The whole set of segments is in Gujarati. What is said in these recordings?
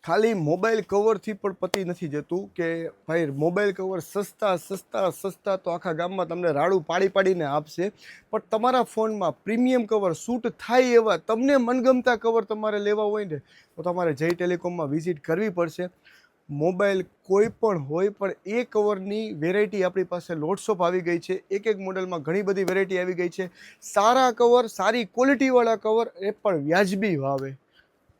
ખાલી મોબાઈલ કવરથી પણ પતી નથી જતું કે ભાઈ મોબાઈલ કવર સસ્તા સસ્તા સસ્તા તો આખા ગામમાં તમને રાડું પાડી પાડીને આપશે, પણ તમારા ફોનમાં પ્રીમિયમ કવર સૂટ થાય એવા તમને મનગમતા કવર તમારે લેવા હોય ને તો તમારે જય ટેલિકોમમાં વિઝિટ કરવી પડશે. મોબાઈલ કોઈ પણ હોય પણ એ કવરની વેરાયટી આપણી પાસે લોટ્સ ઓફ આવી ગઈ છે. એક એક મોડેલમાં ઘણી બધી વેરાયટી આવી ગઈ છે. સારા કવર, સારી ક્વોલિટીવાળા કવર, એ પણ વ્યાજબી ભાવે,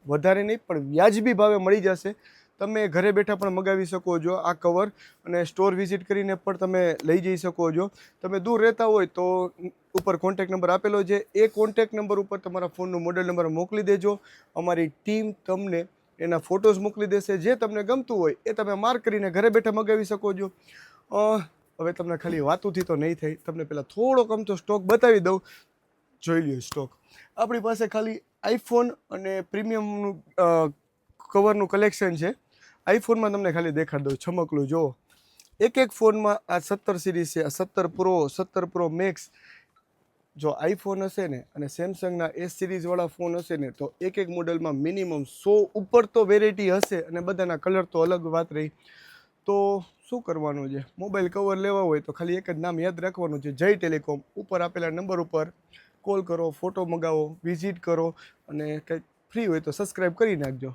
વધારે નહીં પણ વ્યાજબી ભાવે મળી જશે. તમે ઘરે બેઠા પણ મગાવી શકો છો આ કવર, અને સ્ટોર વિઝિટ કરીને પણ તમે લઈ જઈ શકો છો. તમે દૂર રહેતા હોય તો ઉપર કોન્ટેક્ટ નંબર આપેલો છે, એ કોન્ટેક્ટ નંબર ઉપર તમારા ફોનનું મોડેલ નંબર મોકલી દેજો. અમારી ટીમ તમને એના ફોટોઝ મોકલી દેશે. જે તમને ગમતું હોય એ તમે માર્ક કરીને ઘરે બેઠા મગાવી શકો છો. હવે તમને ખાલી વાતોથી તો નહીં થાય, તમને પહેલાં થોડોક આમ તો સ્ટોક બતાવી દઉં. જોઈ લ્યો સ્ટોક. આપણી પાસે ખાલી આઈફોન અને પ્રીમિયમનું કવરનું કલેક્શન છે. આઈફોનમાં તમને ખાલી દેખાડી દઉં, ચમકલું જુઓ. એક એક ફોનમાં આ 17 સિરીઝ છે, આ 17 પ્રો, 17 પ્રો મેક્સ. જો આઈફોન હશે ને અને સેમસંગના S સિરીઝવાળા ફોન હશે ને તો એક એક મોડેલમાં મિનિમમ 100 ઉપર તો વેરાયટી હશે, અને બધાના કલર તો અલગ વાત રહી. તો શું કરવાનું છે, મોબાઈલ કવર લેવા હોય તો ખાલી એક જ નામ યાદ રાખવાનું છે, જય ટેલિકોમ. ઉપર આપેલા નંબર ઉપર કોલ કરો, ફોટો મંગાવો, વિઝિટ કરો, અને કંઈક ફ્રી હોય તો સબસ્ક્રાઈબ કરી નાખજો.